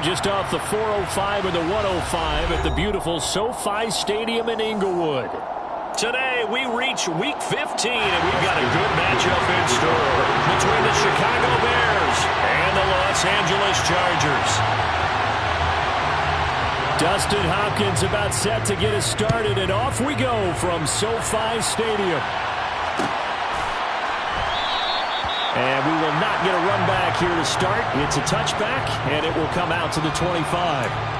Just off the 405 and the 105 at the beautiful SoFi Stadium in Inglewood. Today, we reach Week 15, and we've got a good matchup in store between the Chicago Bears and the Los Angeles Chargers. Dustin Hopkins about set to get us started, and off we go from SoFi Stadium. And we will not get a run back here to start. It's a touchback, and it will come out to the 25.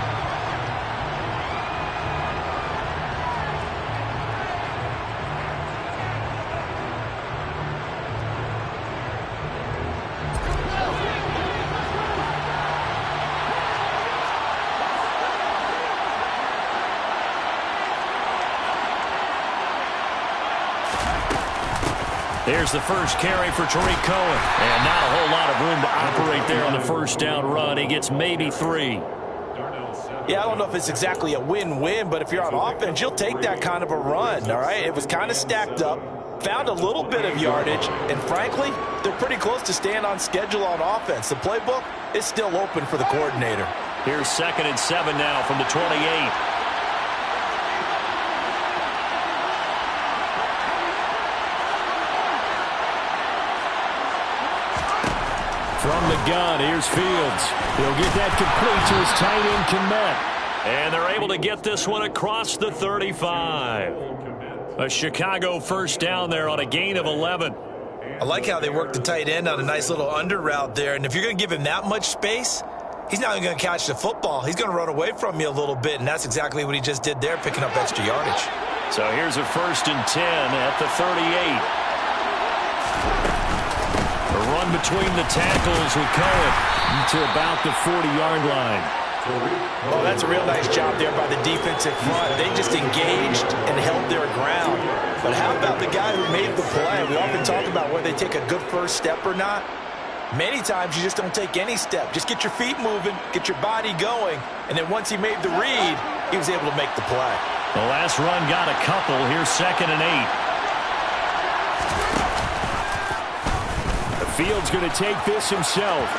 There's the first carry for Tariq Cohen. And not a whole lot of room to operate there on the first down run. He gets maybe 3. Yeah, I don't know if it's exactly a win-win, but if you're on offense, you'll take that kind of a run, all right? It was kind of stacked up, found a little bit of yardage, and frankly, they're pretty close to staying on schedule on offense. The playbook is still open for the coordinator. Here's 2nd and 7 now from the 28. From the gun, here's Fields. He'll get that complete to his tight end, Kmet. And they're able to get this one across the 35. A Chicago first down there on a gain of 11. I like how they work the tight end on a nice little under route there. And if you're going to give him that much space, he's not even going to catch the football. He's going to run away from you a little bit, and that's exactly what he just did there, picking up extra yardage. So here's a 1st and 10 at the 38. A run between the tackles with Cohen to about the 40-yard line. Well, that's a real nice job there by the defensive front. They just engaged and held their ground. But how about the guy who made the play? We often talk about whether they take a good first step or not. Many times you just don't take any step. Just get your feet moving, get your body going, and then once he made the read, he was able to make the play. The last run got a couple. Here's 2nd and 8. Fields going to take this himself.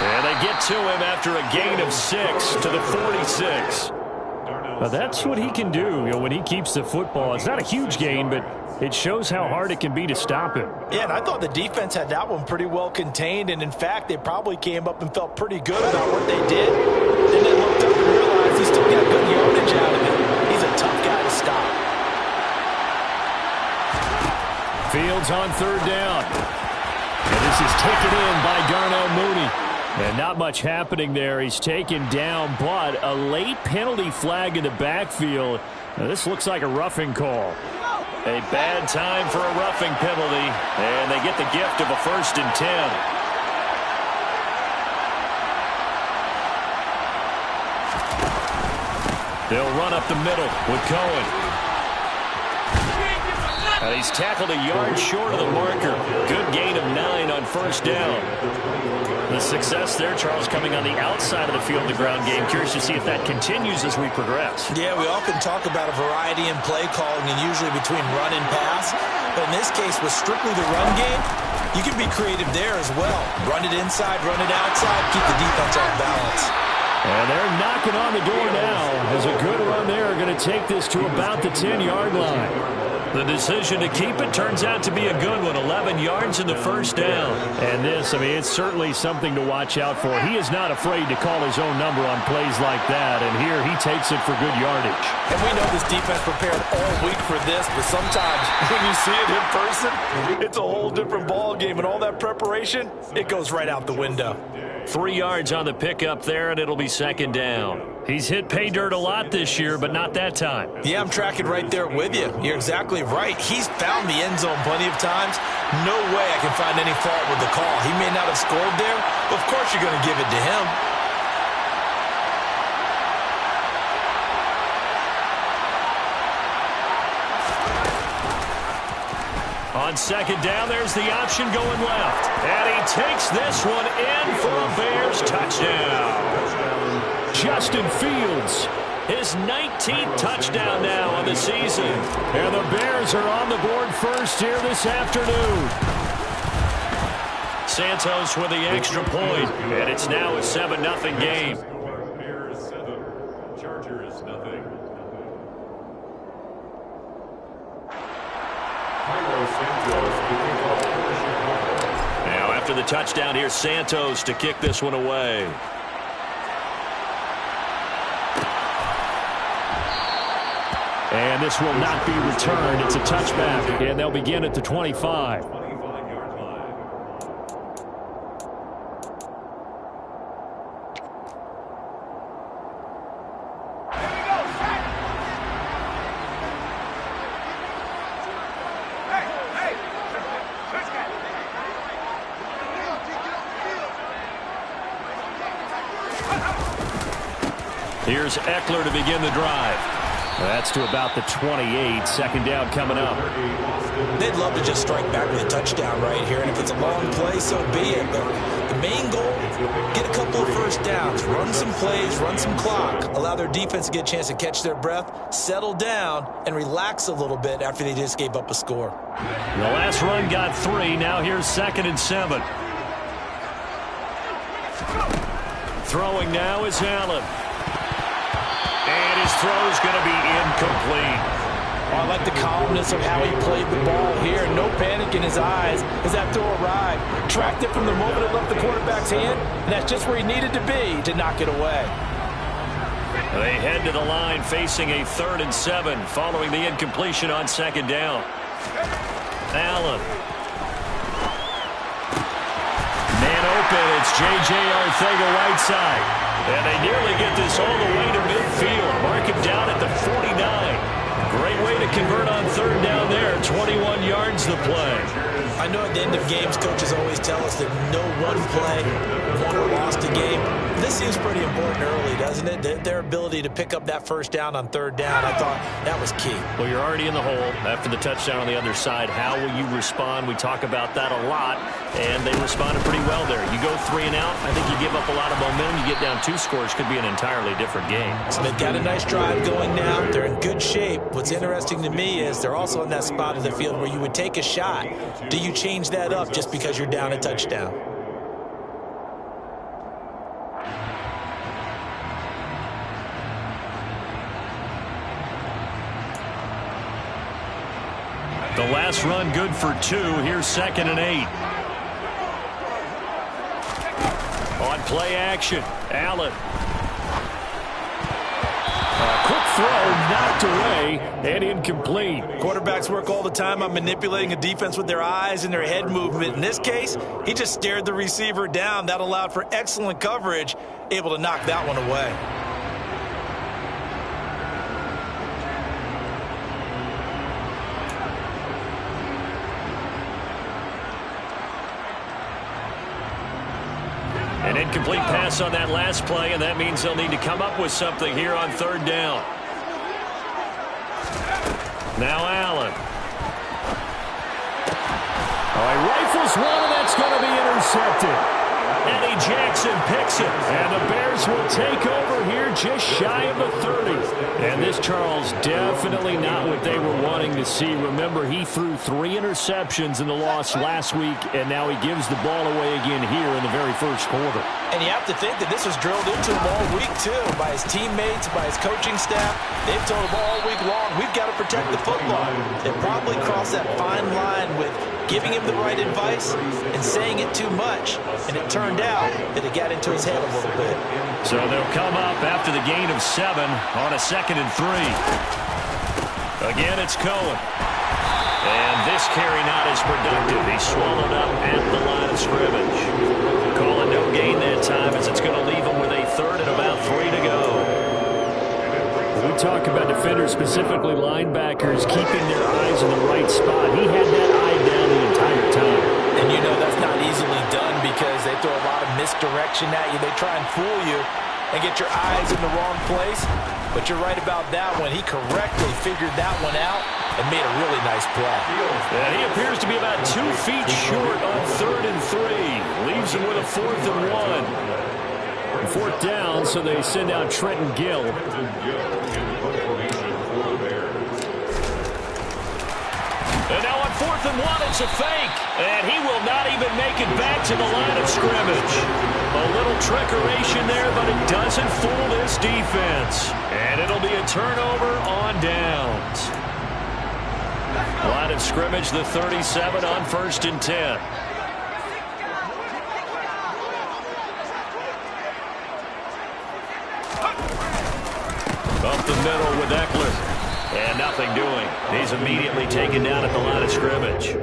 And they get to him after a gain of 6 to the 46. Now that's what he can do, when he keeps the football. It's not a huge gain, but it shows how hard it can be to stop him. Yeah, and I thought the defense had that one pretty well contained, and in fact, they probably came up and felt pretty good about what they did. Then they looked up and realized he still got good yardage out of it. He's a tough guy to stop. Fields on 3rd down. And this is taken in by Darnell Mooney. And not much happening there. He's taken down, but a late penalty flag in the backfield. Now, this looks like a roughing call. A bad time for a roughing penalty. And they get the gift of a 1st and 10. They'll run up the middle with Cohen. And he's tackled a yard short of the marker. Good gain of 9 on 1st down. The success there, Charles, coming on the outside of the field, the ground game. Curious to see if that continues as we progress. Yeah, we often talk about a variety in play calling and usually between run and pass. But in this case, with strictly the run game, you can be creative there as well. Run it inside, run it outside, keep the defense off balance. And they're knocking on the door now as a good run there going to take this to about the 10-yard line. The decision to keep it turns out to be a good one. 11 yards in the 1st down. And this, it's certainly something to watch out for. He is not afraid to call his own number on plays like that. And here he takes it for good yardage. And we know this defense prepared all week for this, but sometimes when you see it in person, it's a whole different ball game. And all that preparation, it goes right out the window. 3 yards on the pickup there, and it'll be 2nd down. He's hit pay dirt a lot this year, but not that time. Yeah, I'm tracking right there with you. You're exactly right. He's found the end zone plenty of times. No way I can find any fault with the call. He may not have scored there, but of course you're going to give it to him. On 2nd down, there's the option going left. And he takes this one in for a Bears touchdown. Justin Fields, his 19th touchdown now on the season. And the Bears are on the board first here this afternoon. Santos with the extra point, and it's now a 7-0 game. Now after the touchdown, here's Santos to kick this one away. And this will not be returned. It's a touchback, and they'll begin at the 25. Here's Eckler to begin the drive. That's to about the 28. Second down coming up. They'd love to just strike back with a touchdown right here, and if it's a long play, so be it. But the main goal, get a couple of first downs, run some plays, run some clock, allow their defense to get a chance to catch their breath, settle down, and relax a little bit after they just gave up a score. The last run got 3. Now here's 2nd and 7. Throwing now is Allen. And his throw's going to be incomplete. Oh, I like the calmness of how he played the ball here. No panic in his eyes as that throw arrived. Tracked it from the moment it left the quarterback's hand, and that's just where he needed to be to knock it away. They head to the line facing a 3rd and 7 following the incompletion on 2nd down. Allen. Man open. It's J.J. Arcega-Whiteside. And they nearly get this all the way to midfield. Mark him down at the 49. Great way to convert on 3rd down there. 21 yards the play. I know at the end of games, coaches always tell us that no one play won or lost a game. This seems pretty important early, doesn't it? Their ability to pick up that first down on 3rd down, I thought that was key. Well, you're already in the hole after the touchdown on the other side. How will you respond? We talk about that a lot, and they responded pretty well there. You go 3 and out, I think you give up a lot of momentum. You get down 2 scores, could be an entirely different game. So they've got a nice drive going now. They're in good shape. What's interesting to me is they're also in that spot of the field where you would take a shot. Do you change that up just because you're down a touchdown? The last run good for 2. Here's 2nd and 8. On play action, Allen. A quick throw knocked away and incomplete. Quarterbacks work all the time on manipulating a defense with their eyes and their head movement. In this case, he just stared the receiver down. That allowed for excellent coverage, able to knock that one away. An incomplete pass on that last play, and that means they'll need to come up with something here on 3rd down. Now Allen. Oh, he rifles one, and that's going to be intercepted. Eddie Jackson picks it, and the Bears will take over here just shy of the 30. And this, Charles, definitely not what they were wanting to see. Remember, he threw 3 interceptions in the loss last week, and now he gives the ball away again here in the very first quarter. And you have to think that this was drilled into him all week, too, by his teammates, by his coaching staff. They've told him all week long, we've got to protect the football. They probably crossed that fine line with giving him the right advice and saying it too much. And it turned out that it got into his head a little bit. So they'll come up after the gain of 7 on a 2nd and 3. Again, it's Cohen. And this carry not as productive. He's swallowed up at the line of scrimmage. Calling no gain that time as it's going to leave him with a 3rd and about 3 to go. We talk about defenders, specifically linebackers, keeping their eyes in the right spot. He had that eye down the entire time. And you know that's not easily done because they throw a lot of misdirection at you. They try and fool you and get your eyes in the wrong place. But you're right about that one. He correctly figured that one out and made a really nice play. And he appears to be about 2 feet short on 3rd and 3. Leaves him with a 4th and 1. 4th down, so they send out Trenton Gill. And now on 4th and one. It's a fake. And he will not even make it back to the line of scrimmage. A little trickeration there, but it doesn't fool this defense. And it'll be a turnover on downs. Line of scrimmage, the 37 on 1st and 10. Up the middle with Eckler. And nothing doing. He's immediately taken down at the line of scrimmage.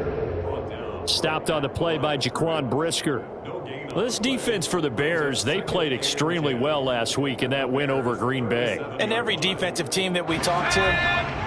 Stopped on the play by Jaquan Brisker. Well, this defense for the Bears, they played extremely well last week in that win over Green Bay. And every defensive team that we talk to,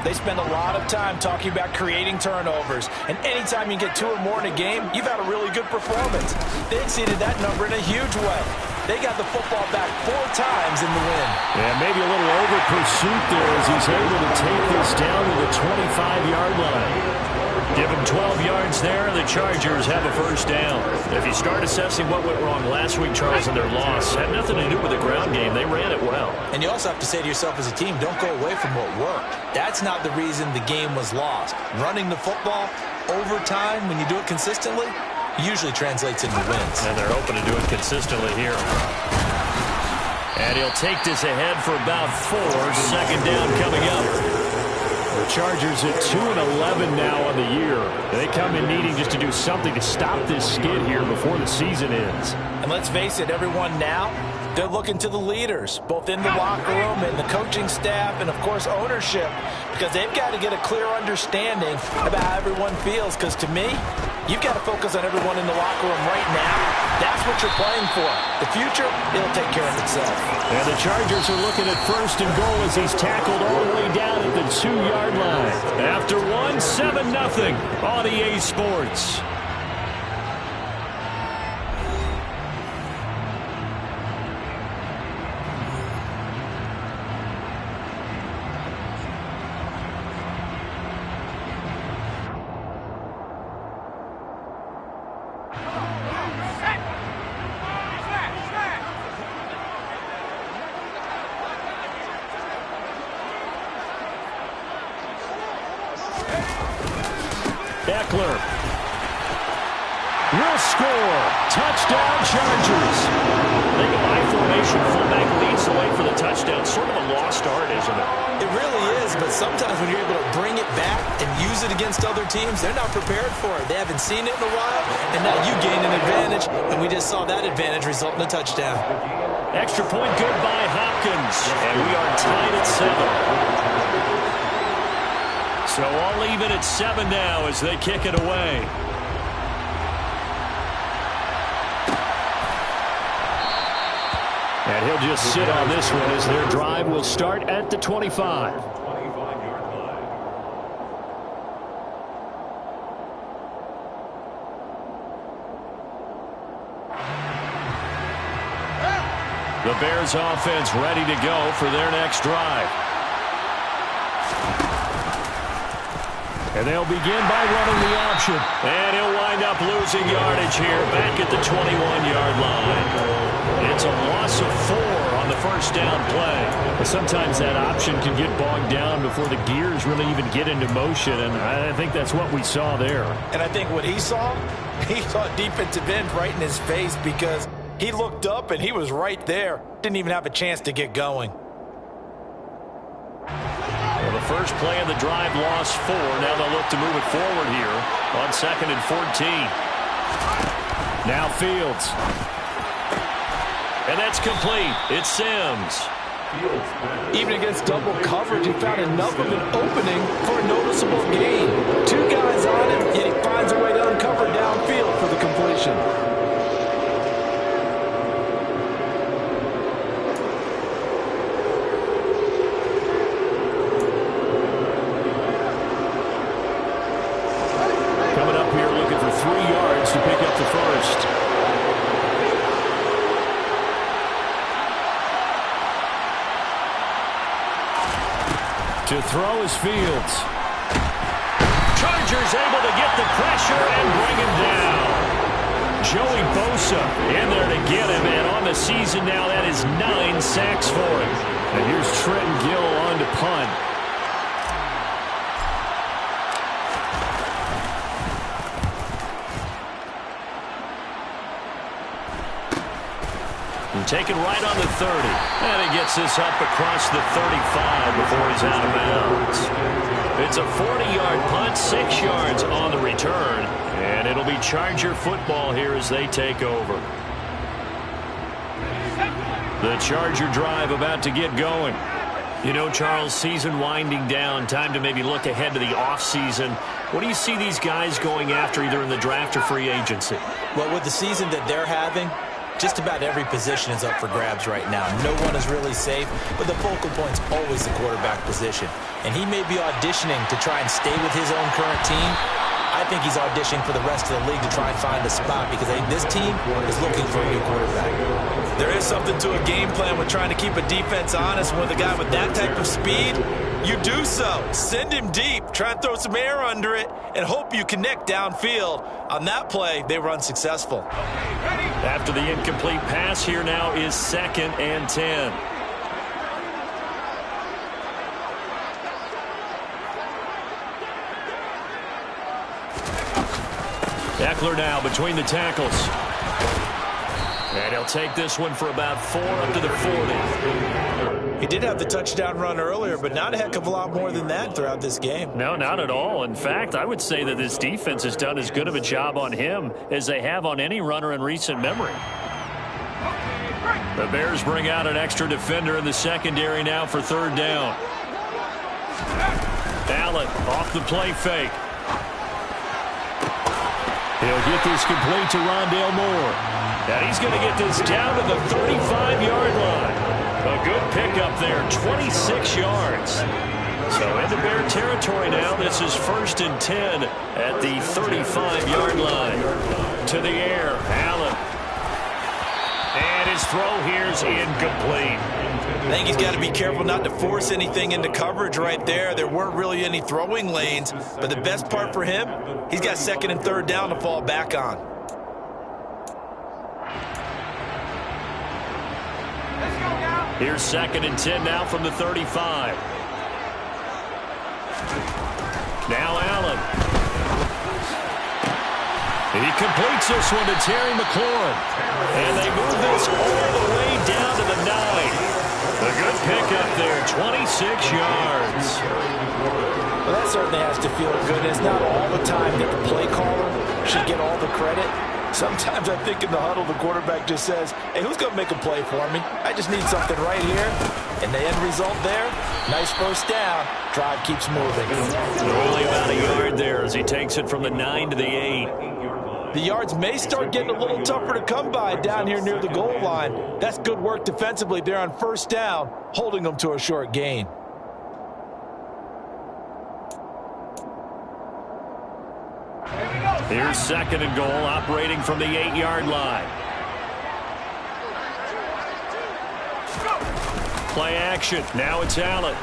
they spend a lot of time talking about creating turnovers. And anytime you get 2 or more in a game, you've had a really good performance. They exceeded that number in a huge way. They got the football back 4 times in the win. Yeah, maybe a little over pursuit there as he's able to take this down to the 25-yard line. Give him 12 yards there, and the Chargers have a first down. If you start assessing what went wrong last week, Charles, in their loss, had nothing to do with the ground game. They ran it well. And you also have to say to yourself as a team, don't go away from what worked. That's not the reason the game was lost. Running the football over time, when you do it consistently, usually translates into wins. And they're hoping to do it consistently here. And he'll take this ahead for about 4. Second down coming up. The Chargers at 2-11 now on the year. They come in needing just to do something to stop this skid here before the season ends. And let's face it, everyone now, they're looking to the leaders, both in the locker room and the coaching staff and, of course, ownership, because they've got to get a clear understanding about how everyone feels, because to me, you've got to focus on everyone in the locker room right now. That's what you're playing for. The future, it'll take care of itself. And the Chargers are looking at 1st and goal as he's tackled all the way down at the 2-yard line. After 1, 7-0 on EA Sports. Eckler will score. Touchdown, Chargers. They go high formation. Fullback leads the way for the touchdown. Sort of a lost art, isn't it? It really is, but sometimes when you're able to bring it back and use it against other teams, they're not prepared for it. They haven't seen it in a while, and now you gain an advantage, and we just saw that advantage result in a touchdown. Extra point good by Hopkins, and we are tied at 7. So all even at 7 now as they kick it away. And he'll just sit on this one as their drive will start at the 25. The Bears offense ready to go for their next drive. And they'll begin by running the option. And he'll wind up losing yardage here back at the 21-yard line. It's a loss of 4 on the first down play. But sometimes that option can get bogged down before the gears really even get into motion, and I think that's what we saw there. And I think what he saw defensive end right in his face, because he looked up and he was right there. Didn't even have a chance to get going. Well, the first play of the drive lost 4. Now they'll look to move it forward here on 2nd and 14. Now Fields. And that's complete. It's Sims. Even against double coverage, he found enough of an opening for a noticeable gain. 2 guys on him, yet he finds a way to uncover downfield for the completion. Coming up here looking for 3 yards to pick up the first. To throw is Fields. Chargers able to get the pressure and bring him down. Joey Bosa in there to get him, and on the season now, that is 9 sacks for him. And here's Trenton Gill on to punt. Taken right on the 30. And he gets this up across the 35 before he's out of bounds. It's a 40-yard punt, 6 yards on the return. And it'll be Charger football here as they take over. The Charger drive about to get going. You know, Charles, season winding down, time to maybe look ahead to the offseason. What do you see these guys going after either in the draft or free agency? Well, with the season that they're having, just about every position is up for grabs right now. No one is really safe, but the focal point's always the quarterback position. And he may be auditioning to try and stay with his own current team. I think he's auditioning for the rest of the league to try and find a spot because I think this team is looking for a new quarterback. There is something to a game plan with trying to keep a defense honest. With a guy with that type of speed, you do so. Send him deep, try and throw some air under it, and hope you connect downfield. On that play, they were unsuccessful. After the incomplete pass, here now is 2nd and 10. Eckler now between the tackles. And he'll take this one for about 4 up to the 40. He did have the touchdown run earlier, but not a heck of a lot more than that throughout this game. No, not at all. In fact, I would say that this defense has done as good of a job on him as they have on any runner in recent memory. The Bears bring out an extra defender in the secondary now for 3rd down. Allen off the play fake. He'll get this complete to Rondale Moore. And he's going to get this down to the 35-yard line. A good pickup there, 26 yards. So into Bear territory now. This is 1st and 10 at the 35-yard line. To the air, Allen. And his throw here is incomplete. I think he's got to be careful not to force anything into coverage right there. There weren't really any throwing lanes, but the best part for him, he's got 2nd and 3rd down to fall back on. Here's 2nd and 10 now from the 35. Now Allen. He completes this one to Terry McLaurin. And they move this all the way down to the 9. A good pickup there, 26 yards. Well, that certainly has to feel good. It's not all the time that the play caller should get all the credit. Sometimes I think in the huddle, the quarterback just says, hey, who's going to make a play for me? I just need something right here. And the end result there, nice 1st down. Drive keeps moving. Only about a yard there as he takes it from the 9 to the 8. The yards may start getting a little tougher to come by down here near the goal line. That's good work defensively there on 1st down, holding them to a short gain. Here's 2nd and goal, operating from the 8-yard line. Play action. Now it's Allen.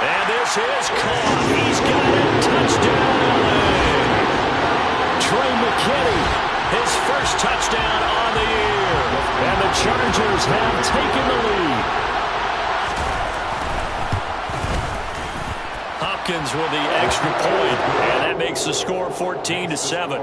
And this is caught. He's got it. Touchdown. Trey McKinney, his 1st touchdown on the year. And the Chargers have taken the lead. Hopkins with the extra point, and that makes the score 14-7.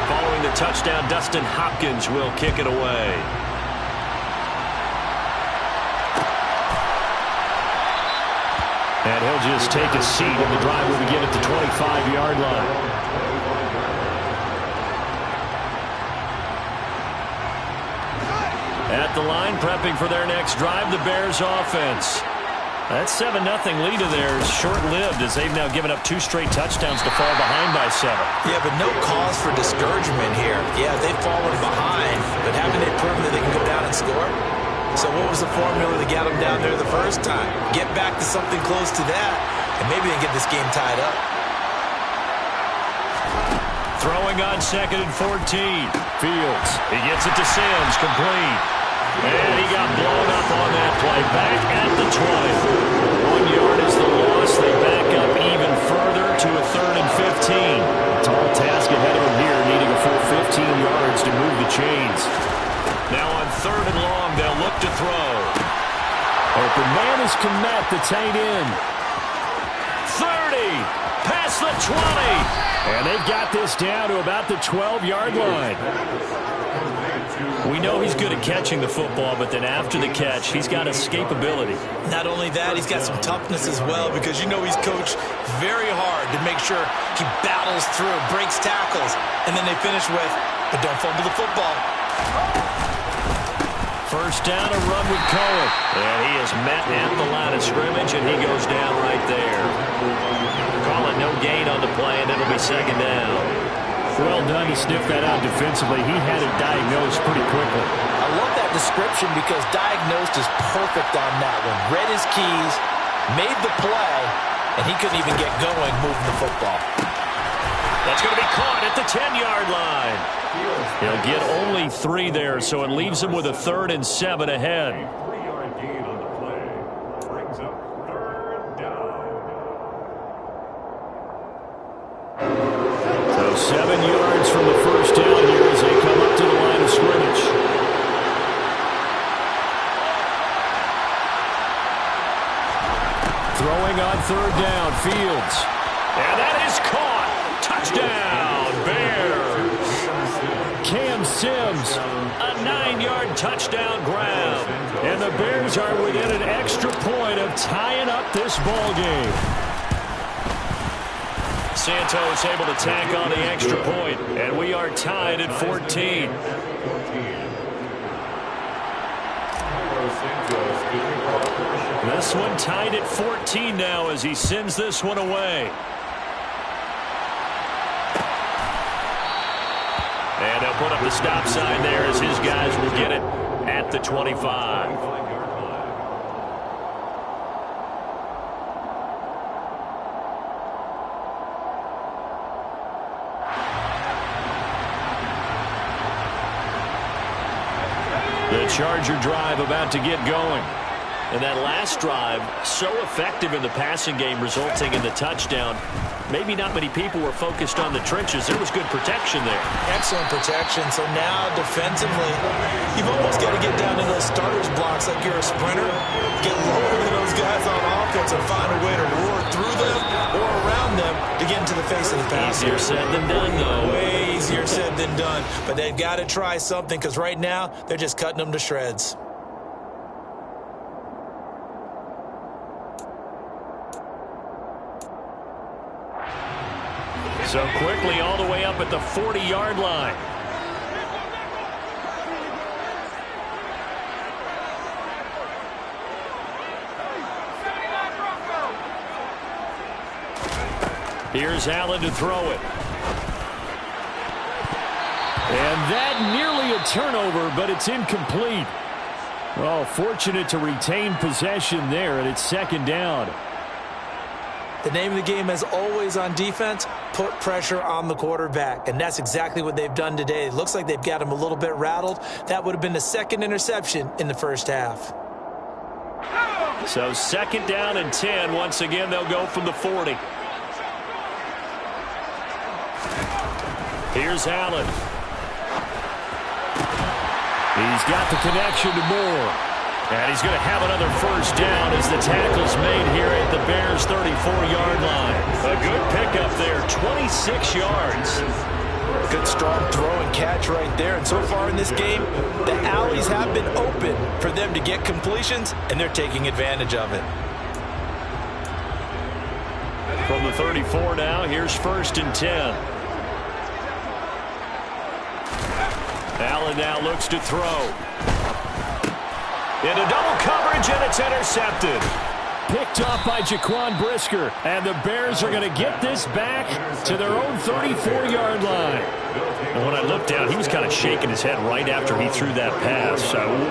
Following the touchdown, Dustin Hopkins will kick it away. And he'll just take a seat, and the drive will begin at the 25-yard line. At the line, prepping for their next drive, the Bears offense. That 7-0 lead of theirs short-lived as they've now given up 2 straight touchdowns to fall behind by 7. Yeah, but no cause for discouragement here. Yeah, they've fallen behind, but haven't they proven that they can go down and score? So what was the formula that got them down there the first time? Get back to something close to that, and maybe they can get this game tied up. Throwing on 2nd and 14. Fields. He gets it to Sims, complete. And he got blown up on that play. Back at the 20. 1 yard is the loss. They back up even further to a 3rd and 15. Tall task ahead of him here, needing a full 15 yards to move the chains. Now on 3rd and long, they'll look to throw. Open man is Komet, the tight end. across the 20. And they've got this down to about the 12-yard line. We know he's good at catching the football, but then after the catch, he's got escapability. Not only that, he's got some toughness as well, because you know he's coached very hard to make sure he battles through, breaks tackles, and then they finish with, but don't fumble the football. First down, a run with Cohen. And he is met at the line of scrimmage, and he goes down right there. Calling no gain on the play, and it'll be second down. Well done to sniff that out defensively. He had it diagnosed pretty quickly. I love that description because diagnosed is perfect on that one. Read his keys, made the play, and he couldn't even get going moving the football. That's going to be caught at the 10-yard line. He'll get only 3 there, so it leaves him with a 3rd and 7 ahead. So 7 yards from the first down here as they come up to the line of scrimmage. Throwing on 3rd down, Fields. And that is caught. Touchdown, Bears. Cam Sims, a 9-yard touchdown grab. And the Bears are within an extra point of tying up this ball game. Santos able to tack on the extra point, and we are tied at 14. This one tied at 14 now as he sends this one away. And they'll put up the stop sign there as his guys will get it at the 25. The Charger drive about to get going. And that last drive, so effective in the passing game, resulting in the touchdown. Maybe not many people were focused on the trenches. There was good protection there. Excellent protection. So now defensively, you've almost got to get down to those starters blocks like you're a sprinter. Get lower than those guys on offense and find a way to roar through them or around them to get into the face of the pass. Easier said than done, though. Way easier said than done. But they've got to try something because right now they're just cutting them to shreds. So quickly all the way up at the 40-yard line. Here's Allen to throw it. And that nearly a turnover, but it's incomplete. Well, fortunate to retain possession there, and it's second down. The name of the game, as always on defense, put pressure on the quarterback. And that's exactly what they've done today. It looks like they've got him a little bit rattled. That would have been the second interception in the first half. So second down and 10. Once again, they'll go from the 40. Here's Allen. He's got the connection to Moore. And he's going to have another first down as the tackle's made here at the Bears' 34-yard line. A good pickup there, 26 yards. Good strong throw and catch right there. And so far in this game, the alleys have been open for them to get completions, and they're taking advantage of it. From the 34 now, here's first and 10. Allen now looks to throw. Into double coverage, and it's intercepted. Picked off by Jaquan Brisker, and the Bears are going to get this back to their own 34-yard line. And when I looked down, he was kind of shaking his head right after he threw that pass.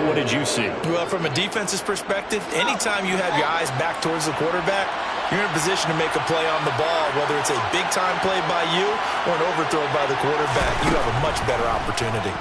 What did you see? Well, from a defense's perspective, anytime you have your eyes back towards the quarterback, you're in a position to make a play on the ball, whether it's a big-time play by you or an overthrow by the quarterback. You have a much better opportunity.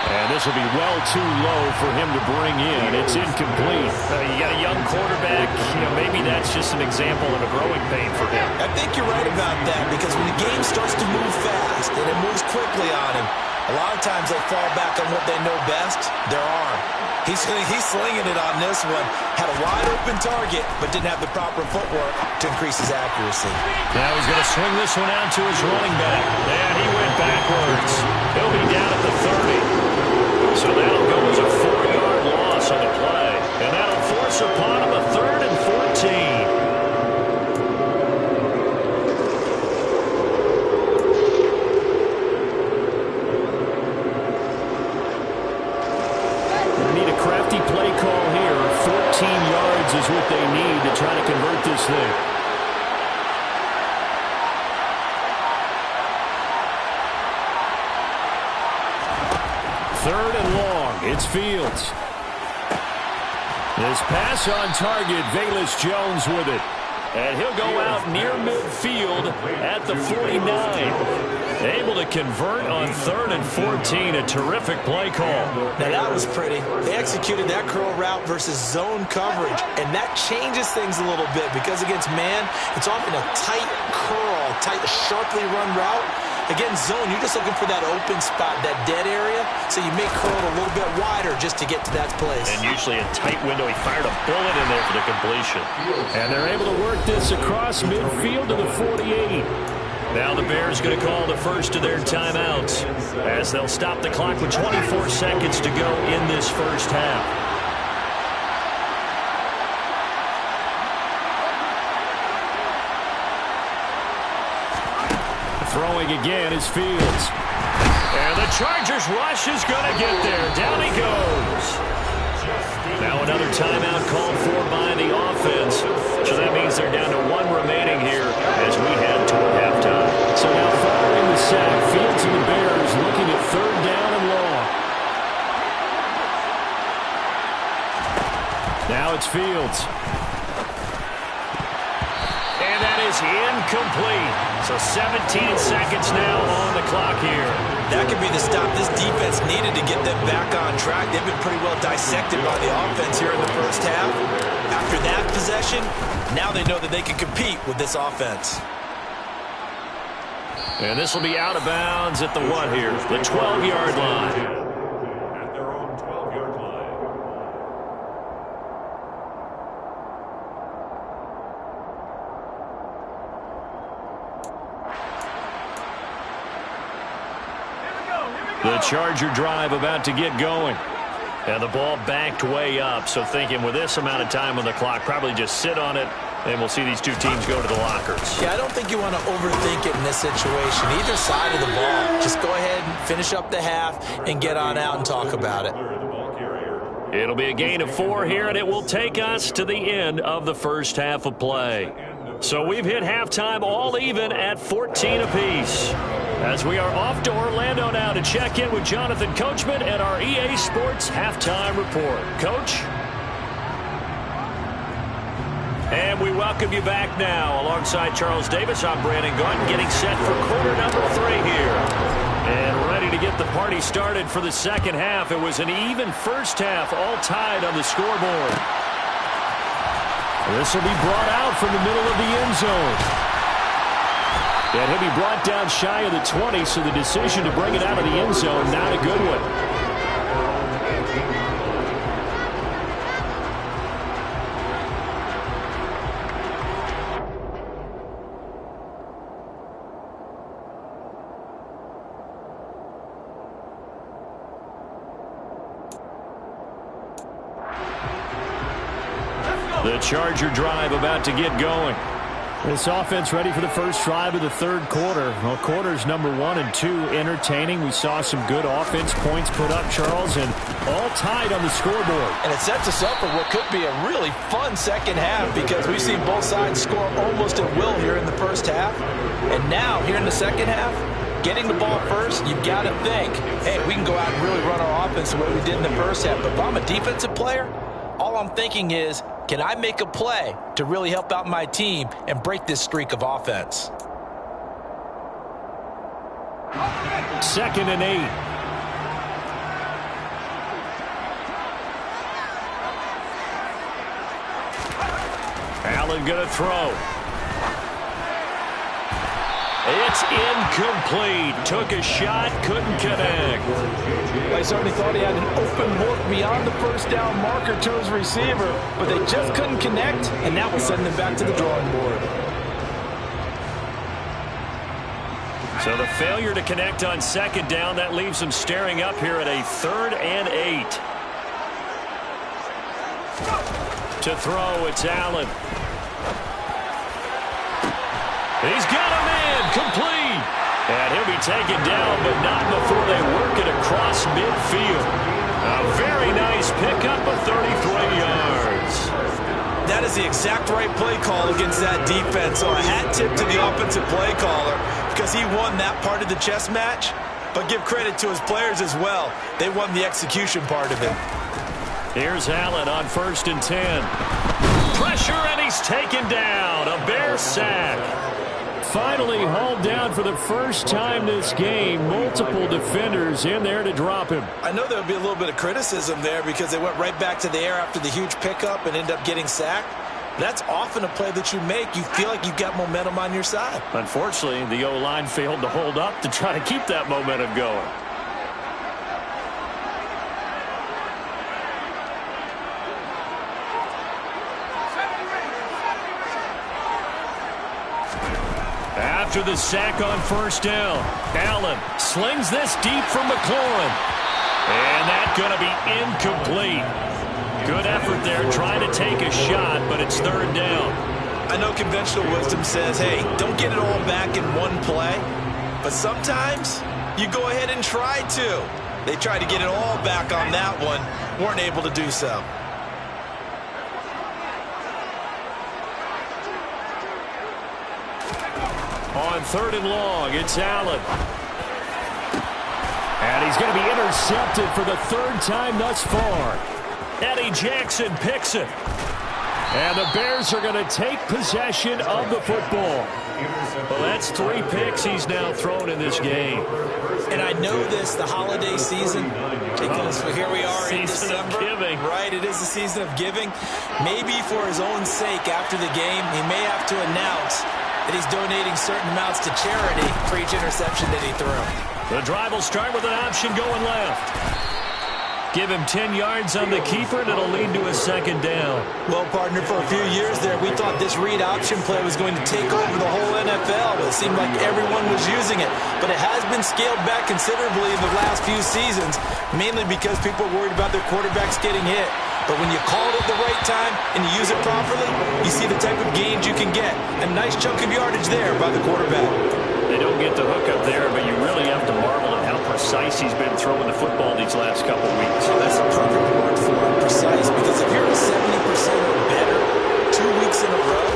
And this will be well too low for him to bring in. It's incomplete. You got a young quarterback. Maybe that's just an example of a growing pain for him. I think you're right about that because when the game starts to move fast and it moves quickly on him, a lot of times they fall back on what they know best, their arm. He's slinging it on this one. Had a wide-open target, but didn't have the proper footwork to increase his accuracy. Now he's going to swing this one out to his running back. And he went backwards. He'll be down at the 30. So that'll go as a 4-yard loss on the play. And that'll force upon him a 3rd and 14. Crafty play call here. 14 yards is what they need to try to convert this thing. Third and long. It's Fields. This pass on target. Velus Jones with it. And he'll go out near midfield at the 49. Able to convert on 3rd and 14. A terrific play call. Now that was pretty. They executed that curl route versus zone coverage, and that changes things a little bit because against man, it's often a tight curl, tight, sharply run route. Against zone, you're just looking for that open spot, that dead area, so you may curl it a little bit wider just to get to that place. And usually a tight window. He fired a bullet in there for the completion. And they're able to work this across midfield to the 48. Now the Bears going to call the first of their timeouts as they'll stop the clock with 24 seconds to go in this first half. Throwing again is Fields. And the Chargers rush is going to get there. Down he goes. Now another timeout called for by the offense. So that means they're down to 1 remaining here as we head toward halftime. So now following the sack, Fields and the Bears looking at 3rd down and long. Now it's Fields. And that is incomplete. So 17 seconds now on the clock here. That could be the stop this defense needed to get them back on track. They've been pretty well dissected by the offense here in the first half. After that possession, now they know that they can compete with this offense. And this will be out of bounds at the what here? The 12-yard line. The Charger drive about to get going. And the ball backed way up. So thinking with this amount of time on the clock, probably just sit on it, and we'll see these two teams go to the lockers. Yeah, I don't think you want to overthink it in this situation. Either side of the ball. Just go ahead and finish up the half and get on out and talk about it. It'll be a gain of 4 here, and it will take us to the end of the first half of play. So we've hit halftime all even at 14 apiece. As we are off to Orlando now to check in with Jonathan Coachman and our EA Sports Halftime Report. Coach? And we welcome you back now. Alongside Charles Davis, I'm Brandon Gaudin, getting set for quarter number 3 here. And ready to get the party started for the second half. It was an even first half, all tied on the scoreboard. This will be brought out from the middle of the end zone. And he'll be brought down shy of the 20, so the decision to bring it out of the end zone, not a good one. The Charger drive about to get going. This offense ready for the first drive of the third quarter. Well, quarters number 1 and 2 entertaining. We saw some good offense points put up, Charles, and all tied on the scoreboard. And it sets us up for what could be a really fun second half because we've seen both sides score almost at will here in the first half. And now, here in the second half, getting the ball first, you've got to think, hey, we can go out and really run our offense the way we did in the first half. But if I'm a defensive player, all I'm thinking is, can I make a play to really help out my team and break this streak of offense? 2nd and 8. Allen going to throw. It's incomplete. Took a shot, couldn't connect. I certainly thought he had an open look beyond the first down marker to his receiver, but they just couldn't connect, and that will send them back to the drawing board. So the failure to connect on second down, that leaves them staring up here at a 3rd and 8. To throw, it's Allen. He's got him in, complete. And he'll be taken down, but not before they work it across midfield. A very nice pickup of 33 yards. That is the exact right play call against that defense. So a hat tip to the offensive play caller because he won that part of the chess match. But give credit to his players as well. They won the execution part of it. Here's Allen on 1st and 10. Pressure, and he's taken down. A Bear sack. Finally hauled down for the first time this game. Multiple defenders in there to drop him. I know there would be a little bit of criticism there because they went right back to the air after the huge pickup and ended up getting sacked. That's often a play that you make. You feel like you've got momentum on your side. Unfortunately, the O-line failed to hold up to try to keep that momentum going. After the sack on 1st down, Allen slings this deep from McLaurin. And that's going to be incomplete. Good effort there trying to take a shot, but it's 3rd down. I know conventional wisdom says, hey, don't get it all back in one play. But sometimes you go ahead and try to. They tried to get it all back on that one. Weren't able to do so. On 3rd and long, it's Allen. And he's going to be intercepted for the 3rd time thus far. Eddie Jackson picks it. And the Bears are going to take possession of the football. Well, that's 3 picks he's now thrown in this game. And I know this, the holiday season, because here we are in December. Season of giving. Right, it is the season of giving. Maybe for his own sake after the game, he may have to announce that he's donating certain amounts to charity for each interception that he threw. The drive will start with an option going left. Give him 10 yards on the keeper, and it'll lead to a 2nd down. Well, partner, for a few years there, we thought this read option play was going to take over the whole NFL. It seemed like everyone was using it. But it has been scaled back considerably in the last few seasons, mainly because people are worried about their quarterbacks getting hit. But when you call it at the right time and you use it properly, you see the type of gains you can get. A nice chunk of yardage there by the quarterback. They don't get the hook up there, but you really have to marvel at how precise he's been throwing the football these last couple weeks. Oh, that's a perfect word for it, precise, because if you're at 70% or better 2 weeks in a row,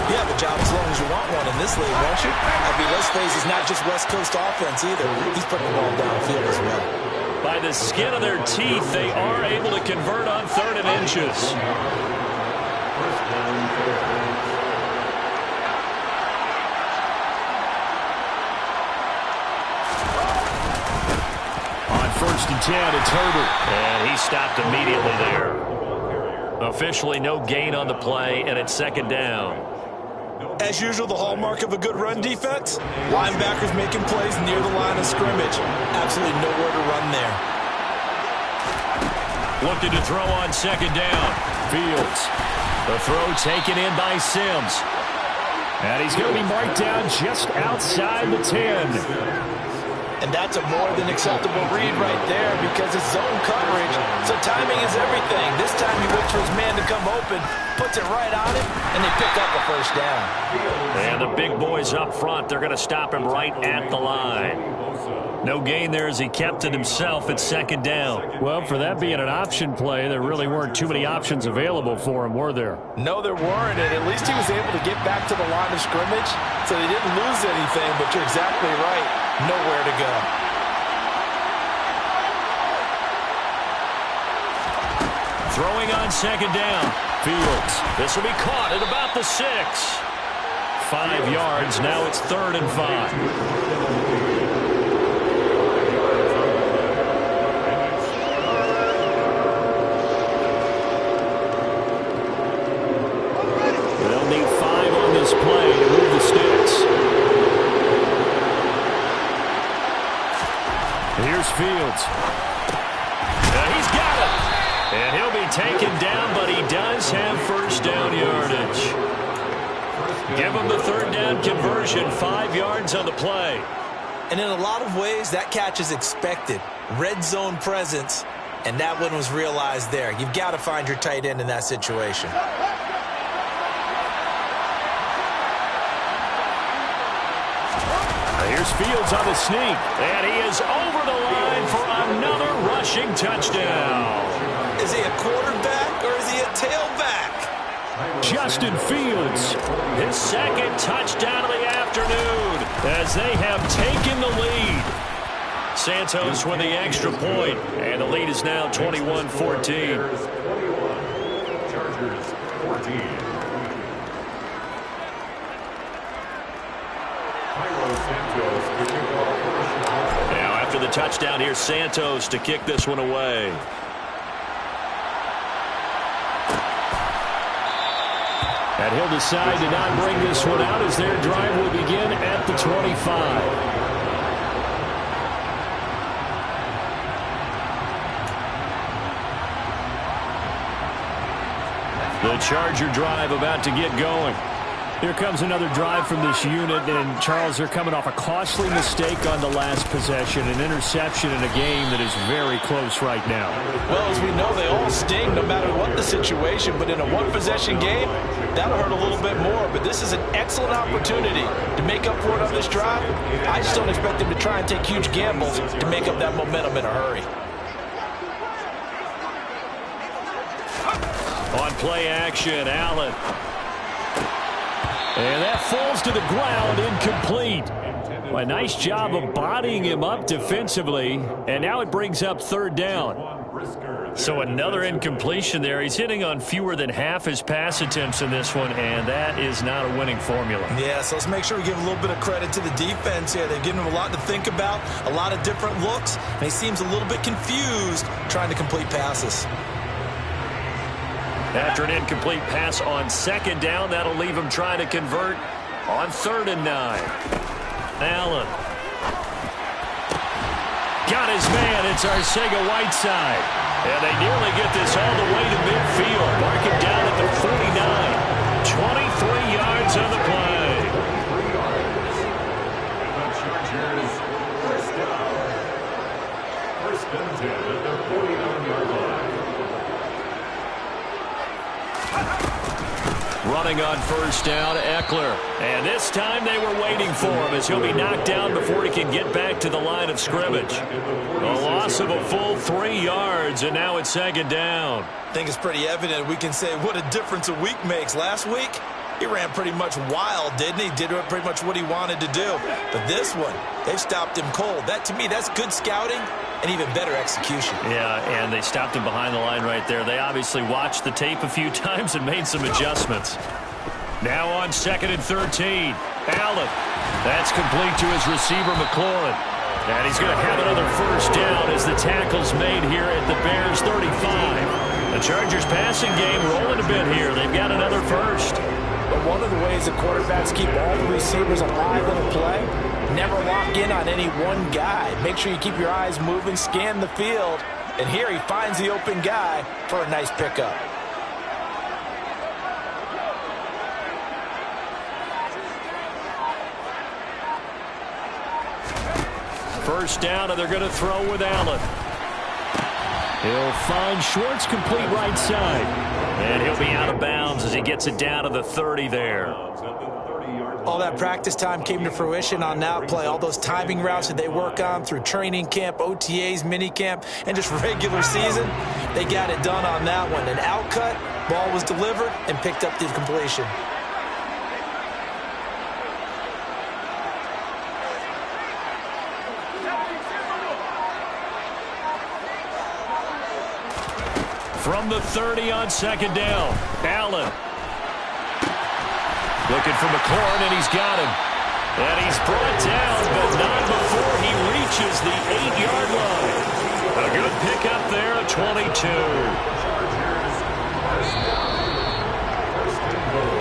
you have a job as long as you want one in this league, won't you? I mean, let's face it, it's not just West Coast offense either. He's putting the ball downfield as well. By the skin of their teeth, they are able to convert on 3rd and inches. On 1st and 10, it's Herbert. And he stopped immediately there. Officially no gain on the play, and it's 2nd down. As usual, the hallmark of a good run defense, linebackers making plays near the line of scrimmage. Absolutely nowhere to run there. Looking to throw on 2nd down. Fields. The throw taken in by Sims. And he's going to be marked down just outside the 10. And that's a more than acceptable read right there because it's zone coverage, so timing is everything. This time he waits for his man to come open, puts it right on him, and they pick up a 1st down. And the big boys up front, they're going to stop him right at the line. No gain there as he kept it himself at 2nd down. Well, for that being an option play, there really weren't too many options available for him, were there? No, there weren't, and at least he was able to get back to the line of scrimmage, so they didn't lose anything, but you're exactly right. Nowhere to go. Throwing on 2nd down. Fields. This will be caught at about the 6. 5 yards. Now it's 3rd and 5. They'll need 5 on this play to move the sticks. Fields. He's got it. And he'll be taken down, but he does have first down yardage. Give him the third down conversion, 5 yards on the play. And in a lot of ways, that catch is expected. Red zone presence, and that one was realized there. You've got to find your tight end in that situation. Here's Fields on the sneak, and he is over the line for another rushing touchdown. Is he a quarterback or is he a tailback? Justin Fields, his second touchdown of the afternoon as they have taken the lead. Santos with the extra point, and the lead is now 21-14. Chargers 14. Now after the touchdown, here's Santos to kick this one away. and he'll decide to not bring this one out as their drive will begin at the 25. The Charger drive about to get going. Here comes another drive from this unit, and Charles, they're coming off a costly mistake on the last possession, an interception in a game that is very close right now. Well, as we know, they all sting no matter what the situation, but in a one-possession game, that'll hurt a little bit more. But this is an excellent opportunity to make up for it on this drive. I just don't expect them to try and take huge gambles to make up that momentum in a hurry. On play action, Allen. And that falls to the ground, incomplete. Well, a nice job of bodying him up defensively, and now it brings up third down. So another incompletion there. He's hitting on fewer than half his pass attempts in this one, and that is not a winning formula. Yeah, so let's make sure we give a little bit of credit to the defense here. They've given him a lot to think about, a lot of different looks, and he seems a little bit confused trying to complete passes. After an incomplete pass on second down, that'll leave him trying to convert on 3rd and 9. Allen. Got his man. It's Arcega-Whiteside. And they nearly get this all the way to midfield. Mark it down at the 49. 23 yards on the play. First and 10 at the 49-yard line. Running on first down, Eckler. And this time they were waiting for him as he'll be knocked down before he can get back to the line of scrimmage. A loss of a full 3 yards, and now it's 2nd down. I think it's pretty evident. We can say what a difference a week makes. Last week, he ran pretty much wild, didn't he? Did pretty much what he wanted to do. But this one, they've stopped him cold. That, to me, that's good scouting and even better execution. Yeah, and they stopped him behind the line right there. They obviously watched the tape a few times and made some adjustments. Now on 2nd and 13. Allen. That's complete to his receiver, McLaurin. And he's going to have another first down as the tackle's made here at the Bears' 35. The Chargers passing game rolling a bit here. They've got another first. But one of the ways the quarterbacks keep all the receivers alive in a play, never lock in on any one guy. Make sure you keep your eyes moving, scan the field, and here he finds the open guy for a nice pickup. First down, and they're going to throw with Allen. He'll find Schwartz complete right side. And he'll be out of bounds as he gets it down to the 30 there. All that practice time came to fruition on that play. All those timing routes that they work on through training camp, OTAs, minicamp, and just regular season, they got it done on that one. An outcut, ball was delivered, and picked up the completion. From the 30 on 2nd down, Allen. Looking for McLaurin, and he's got him. And he's brought down, but not before he reaches the 8-yard line. A good pickup there at 22.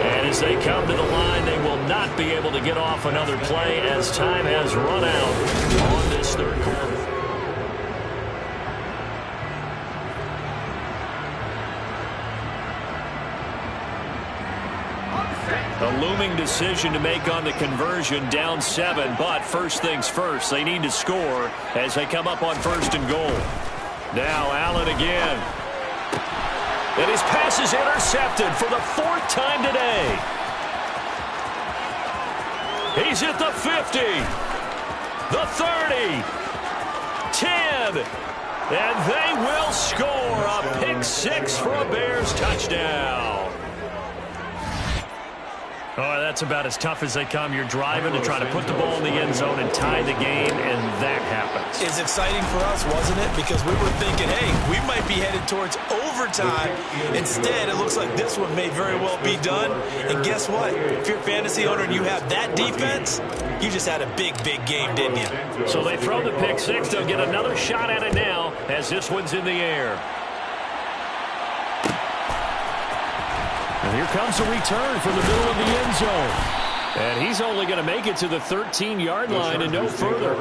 And as they come to the line, they will not be able to get off another play as time has run out on this third quarter. A looming decision to make on the conversion, down 7, but first things first, they need to score as they come up on 1st and goal. Now Allen again. And his pass is intercepted for the 4th time today. He's at the 50, the 30, 10, and they will score a pick 6 for a Bears touchdown. Oh, that's about as tough as they come. You're driving to try to put the ball in the end zone and tie the game, and that happens. It's exciting for us, wasn't it? Because we were thinking, hey, we might be headed towards overtime. Instead, it looks like this one may very well be done. And guess what? If you're a fantasy owner and you have that defense, you just had a big, big game, didn't you? So they throw the pick 6. They'll get another shot at it now as this one's in the air. And here comes a return from the middle of the end zone. And he's only going to make it to the 13-yard line and no further.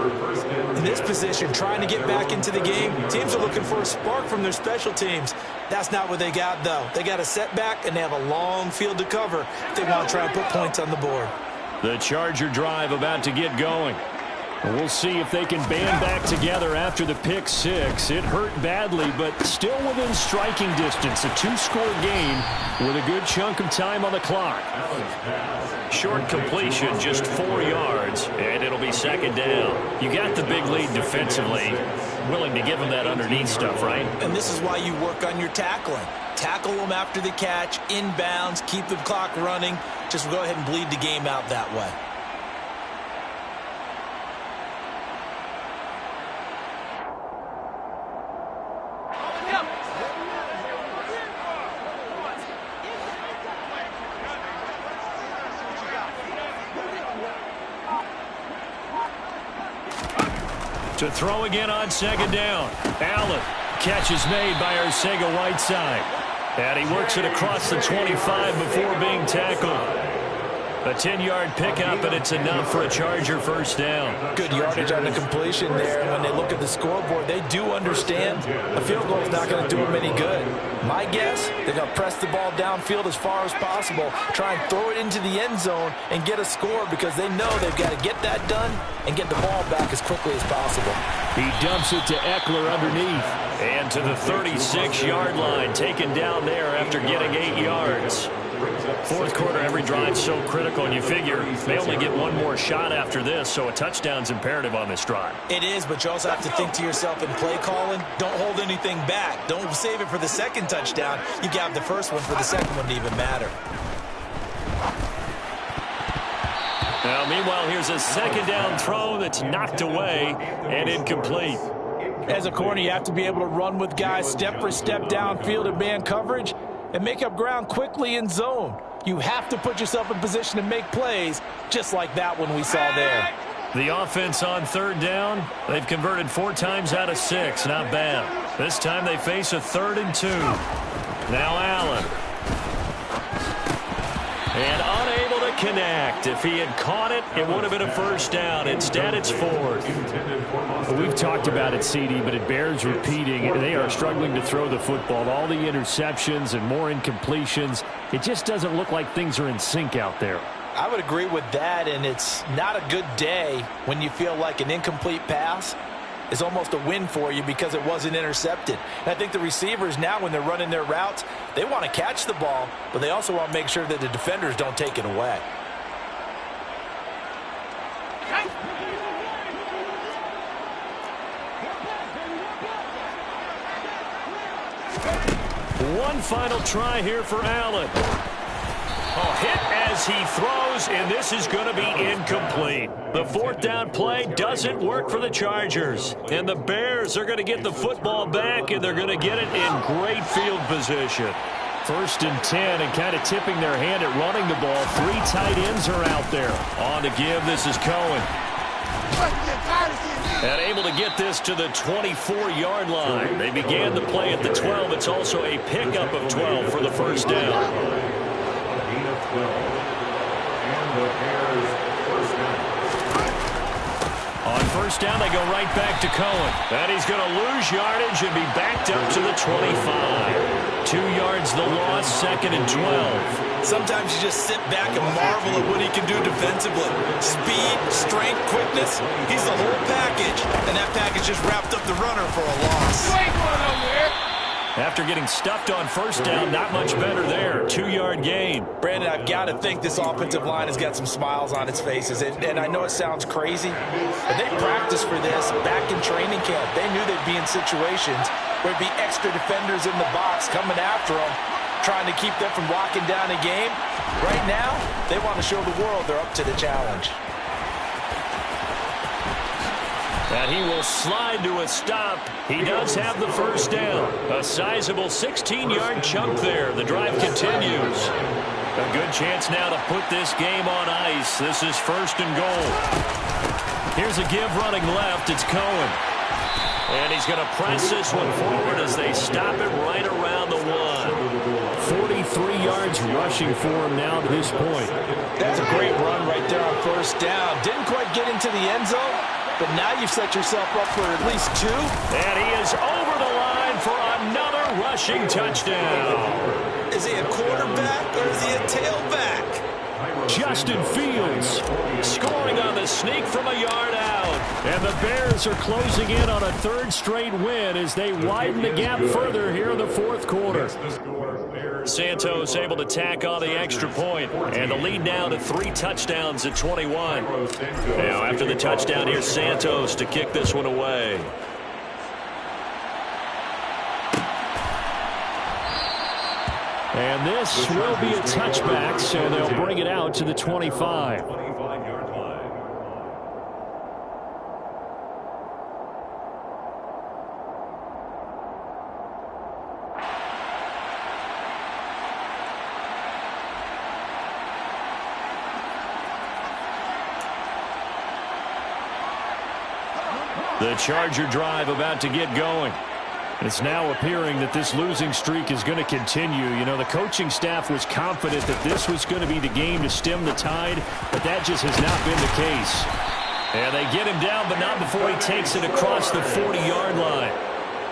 In this position, trying to get back into the game, teams are looking for a spark from their special teams. That's not what they got, though. They got a setback, and they have a long field to cover if they want to try and put points on the board. The Charger drive about to get going. We'll see if they can band back together after the pick 6. It hurt badly, but still within striking distance. A 2-score game with a good chunk of time on the clock. Short completion, just 4 yards, and it'll be 2nd down. You got the big lead defensively. Willing to give them that underneath stuff, right? And this is why you work on your tackling. Tackle them after the catch, inbounds, keep the clock running. Just go ahead and bleed the game out that way. To throw again on 2nd down. Allen. Catch is made by Arcega-Whiteside. And he works it across the 25 before being tackled. A 10-yard pickup, and it's enough for a Charger 1st down. Good yardage on the completion there. And when they look at the scoreboard, they do understand a field goal is not going to do them any good. My guess, they're going to press the ball downfield as far as possible, try and throw it into the end zone and get a score because they know they've got to get that done and get the ball back as quickly as possible. He dumps it to Eckler underneath. And to the 36-yard line, taken down there after getting 8 yards. 4th quarter, every drive so critical, and you figure they only get one more shot after this, so a touchdown's imperative on this drive. It is, but you also have to think to yourself in play calling, don't hold anything back. Don't save it for the 2nd touchdown. You got the 1st one for the 2nd one to even matter. Now, meanwhile, here's a 2nd down throw that's knocked away and incomplete. As a corner, you have to be able to run with guys step for step downfield in man coverage and make up ground quickly in zone. You have to put yourself in position to make plays, just like that one we saw there. The offense on 3rd down, they've converted 4 times out of 6. Not bad. This time they face a 3rd and 2. Now Allen. And unable to connect. If he had caught it, it would have been a 1st down. Instead, it's 4th. We've talked about it, CD, but it bears repeating. They are struggling to throw the football. All the interceptions and more incompletions. It just doesn't look like things are in sync out there. I would agree with that, and it's not a good day when you feel like an incomplete pass is almost a win for you because it wasn't intercepted. And I think the receivers now, when they're running their routes, they want to catch the ball, but they also want to make sure that the defenders don't take it away. One final try here for Allen. Hit as he throws, and this is going to be incomplete. The 4th down play doesn't work for the Chargers. And the Bears are going to get the football back, and they're going to get it in great field position. 1st and 10, and kind of tipping their hand at running the ball. 3 tight ends are out there. On to give, this is Cohen. And able to get this to the 24-yard line. They began the play at the 12. It's also a pickup of 12 for the 1st down. On 1st down, they go right back to Cohen. And he's going to lose yardage and be backed up to the 25. 2 yards the loss, 2nd and 12. Sometimes you just sit back and marvel at what he can do defensively. Speed, strength, quickness, he's the whole package. And that package just wrapped up the runner for a loss. After getting stuffed on first down, not much better there. 2-yard gain. Brandon, I've got to think this offensive line has got some smiles on its faces. And I know it sounds crazy, but they practiced for this back in training camp. They knew they'd be in situations where there'd be extra defenders in the box coming after them, trying to keep them from locking down a game. Right now, they want to show the world they're up to the challenge. And he will slide to a stop. He does have the first down. A sizable 16-yard chunk there. The drive continues. A good chance now to put this game on ice. This is first and goal. Here's a give running left. It's Cohen. And he's going to press this one forward as they stop it right around the 1. 43 yards rushing for him now to this point. That's a great run right there on first down. Didn't quite get into the end zone, but now you've set yourself up for at least 2. And he is over the line for another rushing touchdown. Is he a quarterback or is he a tailback? Justin Fields scoring on the sneak from a yard out. And the Bears are closing in on a 3rd straight win as they widen the gap further here in the 4th quarter. Santos able to tack on the extra point, and the lead now to 3 touchdowns at 21. Now after the touchdown, here's Santos to kick this one away. And this will be a touchback, so they'll bring it out to the 25. The Charger drive about to get going. It's now appearing that this losing streak is going to continue. You know, the coaching staff was confident that this was going to be the game to stem the tide, but that just has not been the case. And they get him down, but not before he takes it across the 40-yard line.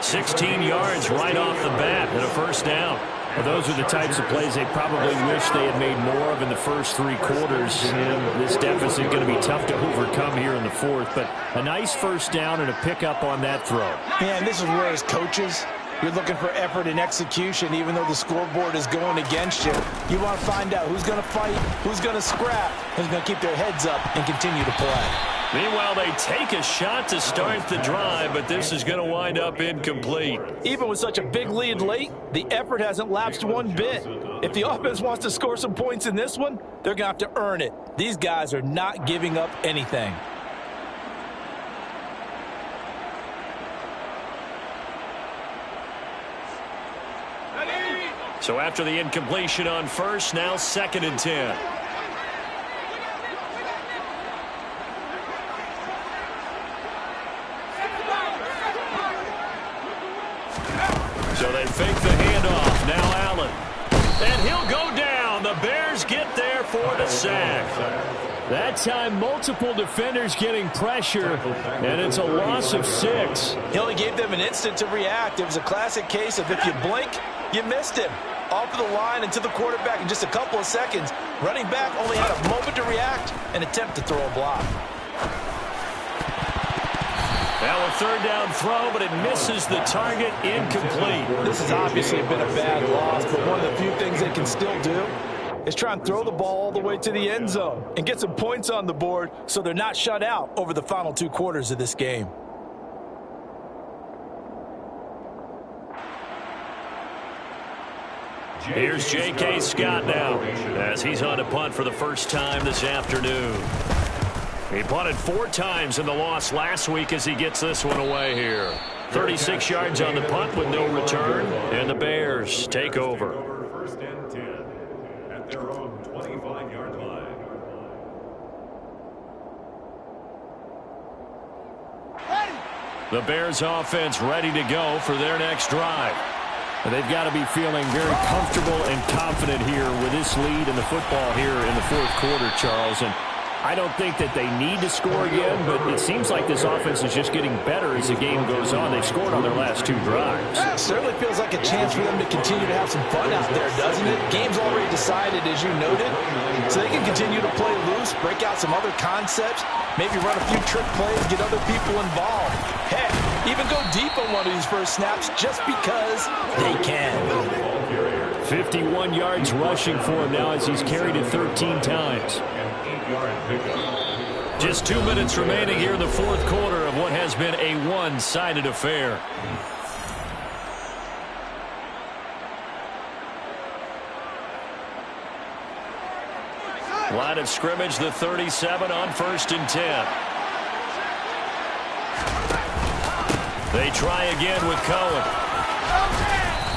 16 yards right off the bat and a first down. Well, those are the types of plays they probably wish they had made more of in the first 3 quarters. And this deficit going to be tough to overcome here in the 4th. But a nice first down and a pickup on that throw. Man, this is where as coaches, you're looking for effort and execution even though the scoreboard is going against you. You want to find out who's going to fight, who's going to scrap, who's going to keep their heads up and continue to play. Meanwhile, they take a shot to start the drive, but this is going to wind up incomplete. Even with such a big lead late, the effort hasn't lapsed one bit. If the offense wants to score some points in this one, they're going to have to earn it. These guys are not giving up anything. So after the incompletion on first, now 2nd and 10. So they fake the handoff. Now Allen. And he'll go down. The Bears get there for the sack. That time, multiple defenders getting pressure, and it's a loss of 6. He only gave them an instant to react. It was a classic case of if you blink, you missed him. Off of the line and to the quarterback in just a couple of seconds. Running back only had a moment to react and attempt to throw a block. Now a 3rd down throw, but it misses the target. Incomplete. This has obviously been a bad loss, but one of the few things they can still do is try and throw the ball all the way to the end zone and get some points on the board so they're not shut out over the final 2 quarters of this game. Here's J.K. Scott now as he's on to punt for the first time this afternoon. He punted 4 times in the loss last week as he gets this one away here. 36 yards on the punt with no return, and the Bears take over. 1st and 10 at their own 25-yard line. The Bears offense ready to go for their next drive. They've got to be feeling very comfortable and confident here with this lead in the football here in the 4th quarter, Charles. And I don't think that they need to score again, but it seems like this offense is just getting better as the game goes on. They've scored on their last 2 drives. It certainly feels like a chance for them to continue to have some fun out there, doesn't it? Game's already decided, as you noted, so they can continue to play loose, break out some other concepts, maybe run a few trick plays, get other people involved. Heck, even go deep on one of these first snaps just because they can. 51 yards rushing for him now as he's carried it 13 times. Just 2 minutes remaining here in the fourth quarter of what has been a one-sided affair. Line of scrimmage, the 37 on 1st and 10. They try again with Cohen.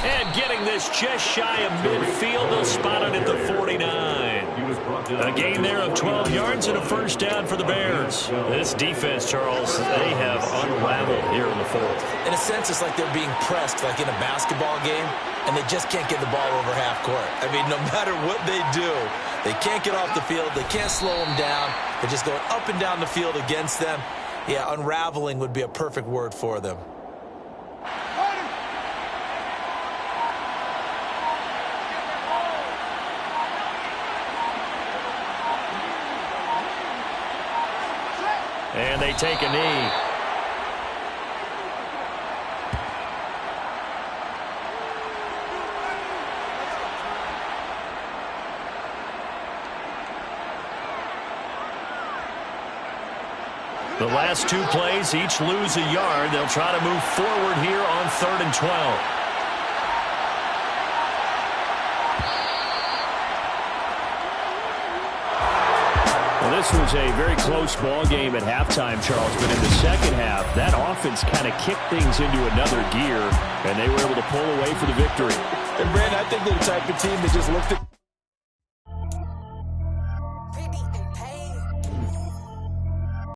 And getting this just shy of midfield, they'll spot it at the 49. A gain there of 12 yards and a first down for the Bears. This defense, Charles, they have unraveled here in the fourth. In a sense, it's like they're being pressed like in a basketball game, and they just can't get the ball over half court. I mean, no matter what they do, they can't get off the field. They can't slow them down. They're just going up and down the field against them. Yeah, unraveling would be a perfect word for them. And they take a knee. The last 2 plays, each lose a yard. They'll try to move forward here on 3rd and 12. Well, this was a very close ball game at halftime, Charles, but in the second half, that offense kind of kicked things into another gear, and they were able to pull away for the victory. And, Brandon, I think they're the type of team that just looked at